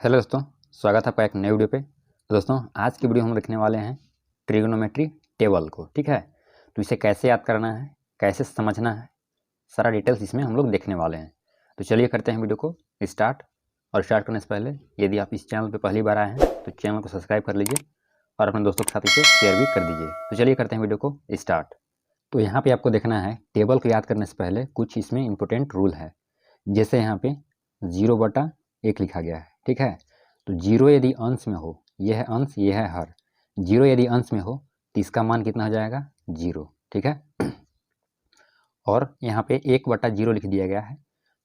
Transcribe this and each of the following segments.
Hello दोस्तों, स्वागत है आपका एक नए वीडियो पे। तो दोस्तों आज की वीडियो हम देखने वाले हैं ट्रिग्नोमेट्री टेबल को। ठीक है, तो इसे कैसे याद करना है, कैसे समझना है, सारा डिटेल्स इसमें हम लोग देखने वाले हैं। तो चलिए करते हैं वीडियो को स्टार्ट। और स्टार्ट करने से पहले यदि आप इस चैनल पर पहली बार आए हैं तो चैनल को सब्सक्राइब कर लीजिए और अपने दोस्तों के साथ इसे शेयर भी कर दीजिए। तो चलिए करते हैं वीडियो को स्टार्ट। तो यहाँ पर आपको देखना है टेबल को याद करने से पहले कुछ इसमें इंपॉर्टेंट रूल है। जैसे यहाँ पे 0/1 लिखा गया है। ठीक है, तो 0 यदि अंश में हो, यह है अंश, यह है हर। 0 यदि अंश में हो तो इसका मान कितना हो जाएगा? 0। ठीक है, और यहाँ पे 1/0 लिख दिया गया है,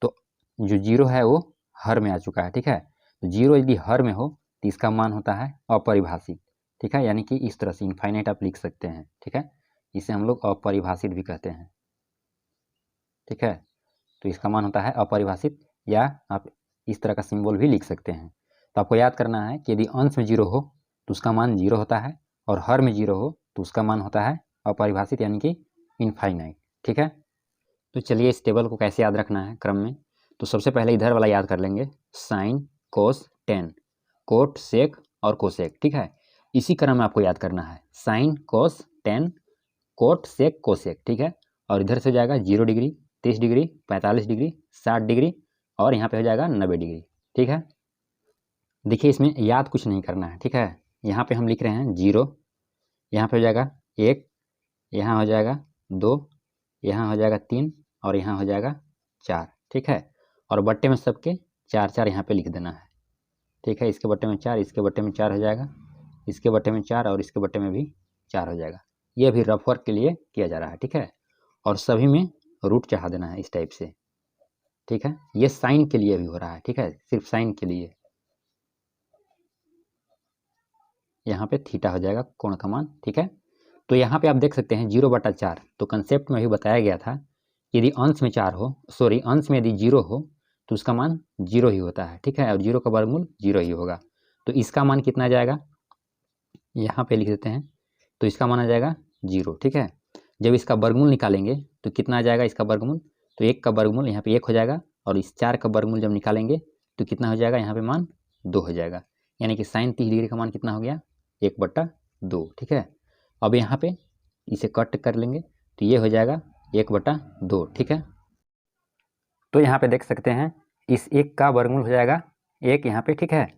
तो जो 0 है वो हर में आ चुका है। ठीक है, तो 0 यदि हर में हो तो इसका मान होता है अपरिभाषित। ठीक है, यानी कि इस तरह से इनफाइनाइट आप लिख सकते हैं। ठीक है, इसे हम लोग अपरिभाषित भी कहते हैं। ठीक है, तो इसका मान होता है अपरिभाषित, या आप इस तरह का सिंबल भी लिख सकते हैं। तो आपको याद करना है कि यदि अंश में 0 हो तो उसका मान 0 होता है, और हर में 0 हो तो उसका मान होता है अपरिभाषित, यानी कि इनफाइनाइट। ठीक है, तो चलिए इस टेबल को कैसे याद रखना है क्रम में। तो सबसे पहले इधर वाला याद कर लेंगे, साइन, कोस, टेन, कोट, सेक और कोसेक। ठीक है, इसी क्रम में आपको याद करना है, साइन, कोस, टेन, कोट, सेक, कोसेक। ठीक है, और इधर से हो जाएगा 0 डिग्री, 30 डिग्री, 45 डिग्री, 60 डिग्री, और यहाँ पे हो जाएगा 90 डिग्री। ठीक है, देखिए इसमें याद कुछ नहीं करना है। ठीक है, यहाँ पे हम लिख रहे हैं 0, यहाँ पे हो जाएगा 1, यहाँ हो जाएगा 2, यहाँ हो जाएगा 3, और यहाँ हो जाएगा 4। ठीक है, और बट्टे में सबके 4 यहाँ पे लिख देना है। ठीक है, इसके बट्टे में 4, इसके बट्टे में 4 हो जाएगा, इसके बट्टे में 4, और इसके बट्टे में भी 4 हो जाएगा। ये भी रफ वर्क के लिए किया जा रहा है। ठीक है, और सभी में रूट चढ़ा देना है इस टाइप से। ठीक है, ये साइन के लिए भी हो रहा है। ठीक है, सिर्फ साइन के लिए यहाँ पे थीटा हो जाएगा कोण का मान। ठीक है, तो यहाँ पे आप देख सकते हैं 0/4। तो कंसेप्ट में भी बताया गया था, यदि अंश में 4 हो, सॉरी अंश में यदि 0 हो तो उसका मान 0 ही होता है। ठीक है, और 0 का वर्गमूल 0 ही होगा। तो इसका मान कितना आ जाएगा, यहाँ पे लिख देते हैं, तो इसका मान आ जाएगा 0। ठीक है, जब इसका वर्गमूल निकालेंगे तो कितना आ जाएगा इसका वर्गमूल, तो 1 का वर्गमूल यहाँ पे 1 हो जाएगा, और इस 4 का वर्गमूल जब निकालेंगे तो कितना हो जाएगा, यहाँ पे मान 2 हो जाएगा। यानी कि साइन 30 डिग्री का मान कितना हो गया, 1/2। ठीक है, अब यहाँ पे इसे कट कर लेंगे तो ये हो जाएगा 1/2। ठीक है, तो यहाँ पे देख सकते हैं इस 1 का वर्गमूल हो जाएगा 1 यहाँ पे। ठीक है,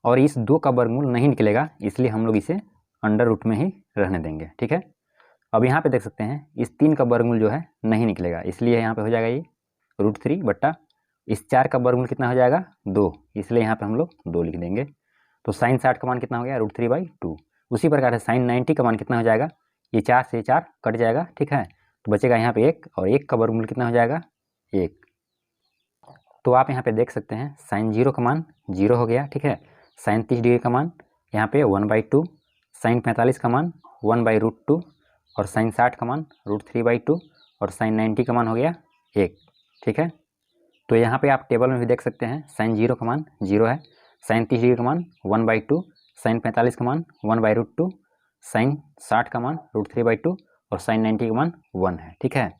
और इस 2 का वर्गमूल नहीं निकलेगा, इसलिए हम लोग इसे अंडर रूट में ही रहने देंगे। ठीक है, अब यहाँ पे देख सकते हैं इस 3 का वर्गमूल जो है नहीं निकलेगा, इसलिए यहाँ पे हो जाएगा ये √3 बट्टा इस 4 का वर्गमूल कितना हो जाएगा, 2, इसलिए यहाँ पे हम लोग 2 लिख देंगे। तो साइन 60 का मान कितना हो गया, √3/2। उसी प्रकार से साइन 90 का मान कितना हो जाएगा, ये 4 से 4 कट जाएगा। ठीक है, तो बचेगा यहाँ पे 1, और 1 का वर्गमूल कितना हो जाएगा, 1। तो आप यहाँ पे देख सकते हैं साइन 0 का मान 0 हो गया। ठीक है, साइन 30 डिग्री का मान यहाँ पे 1/2, साइन 45 का मान 1/√2, और साइन 60 का मान √3/2, और साइन 90 का मान हो गया 1। ठीक है, तो यहाँ पे आप टेबल में भी देख सकते हैं साइन 0 का मान 0 है, साइन 30 डिग्री का मान 1/2, साइन 45 का मान 1/√2, साइन 60 का मान √3/2, और साइन 90 का मान 1 है। ठीक है,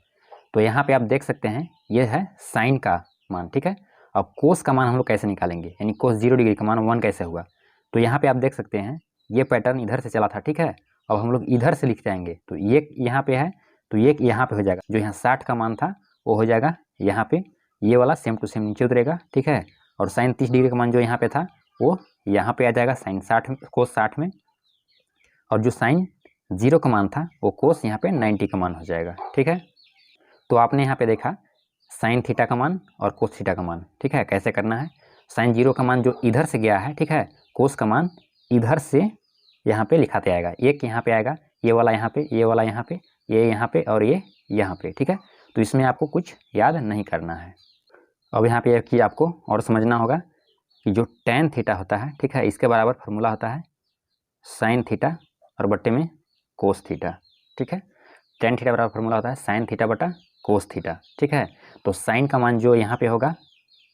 तो यहाँ पे आप देख सकते हैं ये है साइन का मान। ठीक है, अब कोस का मान हम लोग कैसे निकालेंगे, यानी कोस 0 डिग्री का मान 1 कैसे हुआ। तो यहाँ पे आप देख सकते हैं ये पैटर्न इधर से चला था। ठीक है, अब हम लोग इधर से लिख जाएंगे, तो ये यहाँ पे है, तो ये यहाँ पे हो जाएगा, जो यहाँ 60 का मान था वो हो जाएगा यहाँ पे, ये वाला सेम टू सेम नीचे उतरेगा। ठीक है, और साइन 30 डिग्री का मान जो यहाँ पे था वो यहाँ पे आ जाएगा साइन 60 में, कोस 60 में, और जो साइन 0 का मान था वो कोस यहाँ पे 90 का मान हो जाएगा। ठीक है, तो आपने यहाँ पे देखा साइन थीटा का मान और कोस थीटा का मान। ठीक है, कैसे करना है, साइन 0 का मान जो इधर से गया है, ठीक है, कोस का मान इधर से यहाँ पे लिखाते आएगा, एक यहाँ पे आएगा, ये वाला यहाँ पे, ये वाला यहाँ पे, ये यहाँ पे, और ये यहाँ पे। ठीक है, तो इसमें आपको कुछ याद नहीं करना है। अब यहाँ पे एक चीज़ आपको और समझना होगा कि जो टेन थीटा होता है, ठीक है, इसके बराबर फार्मूला होता है साइन थीटा और बट्टे में कोस थीटा। ठीक है, टेन थीटा बराबर फार्मूला होता है साइन थीटा बटा कोस थीटा। ठीक है, तो साइन का मान जो यहाँ पे होगा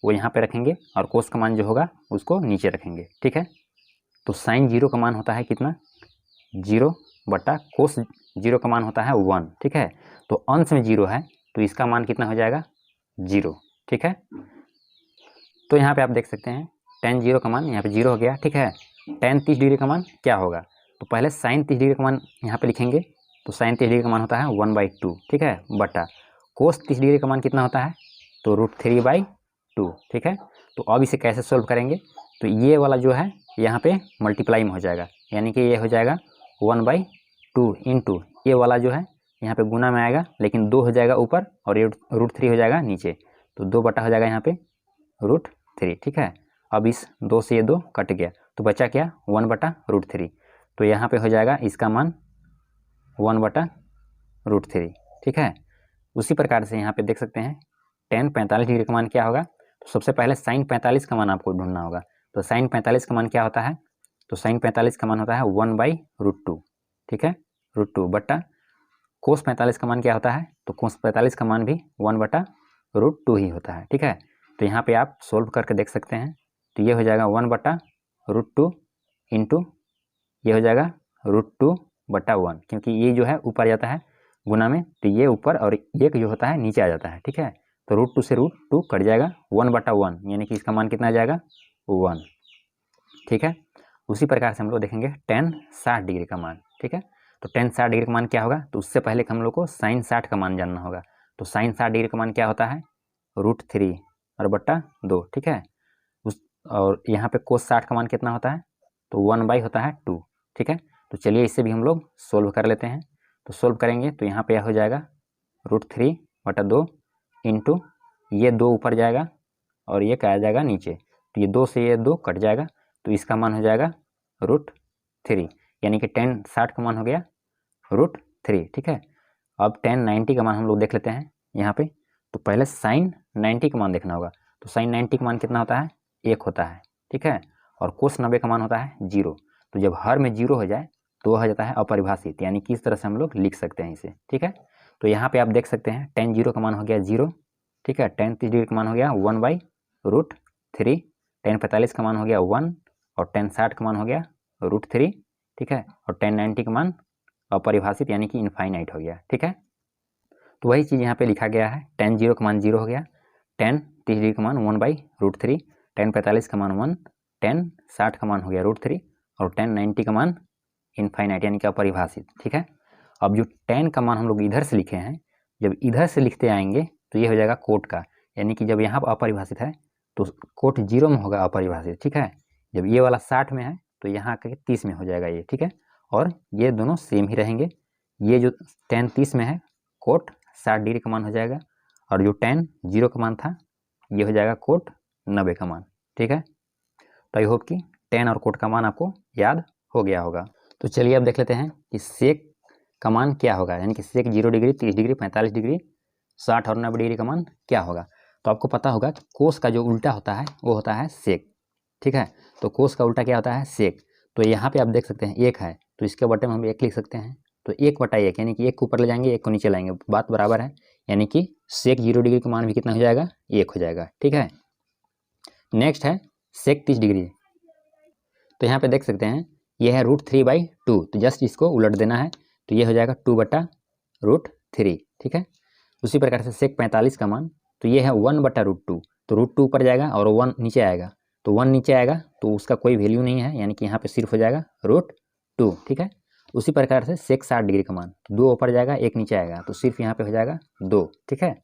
वो यहाँ पे रखेंगे, और कोस का मान जो होगा उसको नीचे रखेंगे। ठीक है, तो साइन 0 का मान होता है कितना, 0 बटा कोस 0 का मान होता है 1। ठीक है, तो अंश में 0 है तो इसका मान कितना हो जाएगा, 0। ठीक है, तो यहाँ पे आप देख सकते हैं टेन जीरो का मान यहाँ पे जीरो हो गया, ठीक है। टेन 30 डिग्री का मान क्या होगा, तो पहले साइन 30 डिग्री का मान यहाँ पे लिखेंगे, तो साइन 30 डिग्री का मान होता है 1/2, ठीक है, बटा कोस 30 डिग्री का मान कितना होता है, तो √3/2, ठीक है। तो अब इसे कैसे सोल्व करेंगे, तो ये वाला जो है यहाँ पे मल्टीप्लाई में हो जाएगा, यानी कि ये हो जाएगा 1/2 इंटू ये वाला जो है यहाँ पे गुना में आएगा, लेकिन 2 हो जाएगा ऊपर और ये √3 हो जाएगा नीचे, तो 2 बटा हो जाएगा यहाँ पे √3, ठीक है। अब इस 2 से ये 2 कट गया, तो बचा क्या 1/√3, तो यहाँ पे हो जाएगा इसका मान 1/√3, ठीक है। उसी प्रकार से यहाँ पे देख सकते हैं टेन 45 डिग्री का मान क्या होगा, तो सबसे पहले साइन 45 का मान आपको ढूंढना होगा। तो साइन 45 का मान क्या होता है, तो साइन 45 का मान होता है 1/√2, ठीक है, √2 बटा कोस 45 का मान क्या होता है, तो कोस 45 का मान भी 1/√2 ही होता है, ठीक है। तो यहाँ पे आप सोल्व करके देख सकते हैं, तो ये हो जाएगा 1/√2 इंटू ये हो जाएगा √2/1, क्योंकि ये जो है ऊपर जाता है गुना में, तो ये ऊपर और एक जो होता है नीचे आ जाता है, ठीक है। तो √2 से √2 कट जाएगा 1/1, यानी कि इसका मान कितना आ जाएगा 1, ठीक है। उसी प्रकार से हम लोग देखेंगे टेन 60 डिग्री का मान, ठीक है। तो टेन 60 डिग्री का मान क्या होगा, तो उससे पहले हम लोग को साइन 60 का मान जानना होगा। तो साइन 60 डिग्री का मान क्या होता है, √3 और बटा 2, ठीक है। और यहाँ पे कोस 60 का मान कितना होता है, तो 1/2 होता है 2, ठीक है। तो चलिए इससे भी हम लोग सोल्व कर लेते हैं। तो सोल्व करेंगे तो यहाँ पे हो जाएगा √3/2 इंटू ये 2 ऊपर जाएगा और ये क्या आ जाएगा नीचे, तो ये 2 से ये 2 कट जाएगा, तो इसका मान हो जाएगा √3, यानी कि टेन 60 का मान हो गया √3, ठीक है। अब टेन 90 का मान हम लोग देख लेते हैं यहाँ पे। तो पहले साइन 90 का मान देखना होगा, तो साइन 90 का मान कितना होता है, 1 होता है, ठीक है। और कोस 90 का मान होता है 0, तो जब हर में 0 हो जाए तो हो जाता है अपरिभाषित, यानी कि इस तरह से हम लोग लिख सकते हैं इसे, ठीक है। तो यहाँ पे आप देख सकते हैं टेन 0 का मान हो गया 0, ठीक है। टेन 30 डिग्री का मान हो गया 1/√3, टेन 45 का मान हो गया 1 और टेन 60 का मान हो गया √3, ठीक है। और टेन 90 का मान अपरिभाषित यानी कि इनफाइनाइट हो गया, ठीक है। तो वही चीज़ यहाँ पे लिखा गया है, टेन 0 का मान 0 हो गया, टेन 30 डिग्री का मान 1/√3, टेन 45 का मान 1, टेन 60 का मान हो गया √3 और टेन 90 का मान इनफाइनाइट यानी कि अपरिभाषित, ठीक है। अब जो टेन का मान हम लोग इधर से लिखे हैं, जब इधर से लिखते आएंगे तो ये हो जाएगा कोट का, यानी कि जब यहाँ पर अपरिभाषित है तो कोट 0 में होगा अपरिभाषित, ठीक है। जब ये वाला 60 में है तो यहाँ के 30 में हो जाएगा ये, ठीक है। और ये दोनों सेम ही रहेंगे, ये जो टेन 30 में है कोट 60 डिग्री का मान हो जाएगा, और जो टेन 0 का मान था ये हो जाएगा कोट 90 का मान, ठीक है। तो आई होप कि टेन और कोट का मान आपको याद हो गया होगा। तो चलिए अब देख लेते हैं कि सेक का मान क्या होगा, यानी कि सेक 0 डिग्री 30 डिग्री 45 डिग्री 60 और 90 डिग्री का मान क्या होगा। तो आपको पता होगा कि कोस का जो उल्टा होता है वो होता है सेक, ठीक है। तो कोस का उल्टा क्या होता है, सेक। तो यहाँ पे आप देख सकते हैं 1 है, तो इसके बटे में हम 1 लिख सकते हैं, तो 1/1 यानी कि 1 को ऊपर ले जाएंगे 1 को नीचे लाएंगे, बात बराबर है, यानी कि सेक 0 डिग्री का मान भी कितना हो जाएगा, 1 हो जाएगा, ठीक है। नेक्स्ट है सेक 30 डिग्री। तो यहाँ पे देख सकते हैं ये है √3/2, तो जस्ट इसको उलट देना है, तो ये हो जाएगा 2/√3, ठीक है। उसी प्रकार से सेक 45 का मान, तो ये है 1/√2, तो √2 ऊपर जाएगा और 1 नीचे आएगा, तो 1 नीचे आएगा तो उसका कोई वैल्यू नहीं है, यानी कि यहाँ पे सिर्फ हो जाएगा √2, ठीक है। उसी प्रकार से सेक 60 डिग्री का मान, तो 2 ऊपर जाएगा 1 नीचे आएगा, तो सिर्फ यहाँ पे हो जाएगा 2, ठीक है।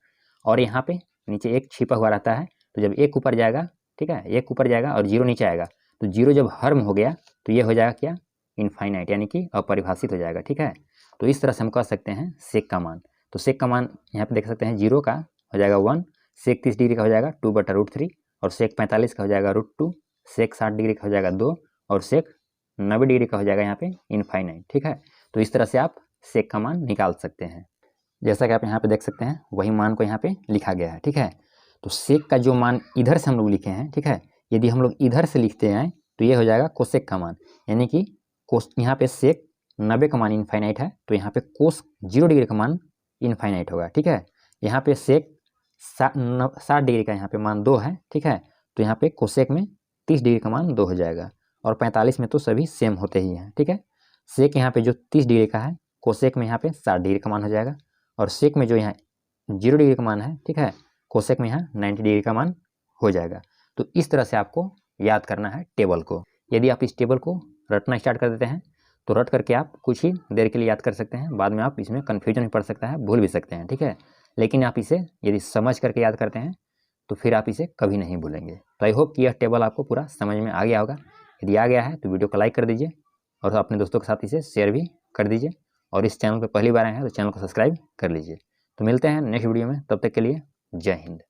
और यहाँ पे नीचे 1 छिपा हुआ रहता है, तो जब 1 ऊपर जाएगा, ठीक है, 1 ऊपर जाएगा और 0 नीचे आएगा, तो 0 जब हर में हो गया तो ये हो जाएगा क्या, इनफाइनाइट यानी कि अपरिभाषित हो जाएगा, ठीक है। तो इस तरह से हम कह सकते हैं सेक का मान। तो सेक का मान यहाँ पे देख सकते हैं 0 का हो जाएगा 1, सेक 30 डिग्री का हो जाएगा 2/√3 और सेक 45 का हो जाएगा √2, सेक 60 डिग्री का हो जाएगा 2 और सेक 90 डिग्री का हो जाएगा यहाँ पे इनफाइनाइट, ठीक है। तो इस तरह से आप सेक का मान निकाल सकते हैं, जैसा कि आप यहाँ पे देख सकते हैं वही मान को यहाँ पे लिखा गया है, ठीक है। तो सेक का जो मान इधर से हम लोग लिखे हैं, ठीक है, यदि हम लोग इधर से लिखते हैं तो ये हो जाएगा कोसेक का मान, यानी कि कोस यहाँ पे सेक 90 का मान इनफाइनाइट है, तो यहाँ पे कोस 0 डिग्री का मान इनफाइनाइट होगा, ठीक है। यहाँ पे सेक 60 डिग्री का यहाँ पे मान 2 है, ठीक है, तो यहाँ पे कोसेक में 30 डिग्री का मान 2 हो जाएगा, और 45 में तो सभी सेम होते ही हैं, ठीक है। सेक यहाँ पे जो 30 डिग्री का है, कोसेक में यहाँ पे 60 डिग्री का मान हो जाएगा, और सेक में जो यहाँ 0 डिग्री का मान है, ठीक है, कोसेक में यहाँ 90 डिग्री का मान हो जाएगा। तो इस तरह से आपको याद करना है टेबल को। यदि आप इस टेबल को रटना स्टार्ट कर देते हैं तो रट करके आप कुछ ही देर के लिए याद कर सकते हैं, बाद में आप इसमें कन्फ्यूजन भी पड़ सकता है, भूल भी सकते हैं, ठीक है। लेकिन आप इसे यदि समझ करके याद करते हैं तो फिर आप इसे कभी नहीं भूलेंगे। तो आई होप कि यह टेबल आपको पूरा समझ में आ गया होगा। यदि आ गया है तो वीडियो को लाइक कर दीजिए और अपने दोस्तों के साथ इसे शेयर भी कर दीजिए, और इस चैनल पर पहली बार आए हैं तो चैनल को सब्सक्राइब कर लीजिए। तो मिलते हैं नेक्स्ट वीडियो में, तब तक के लिए जय हिंद।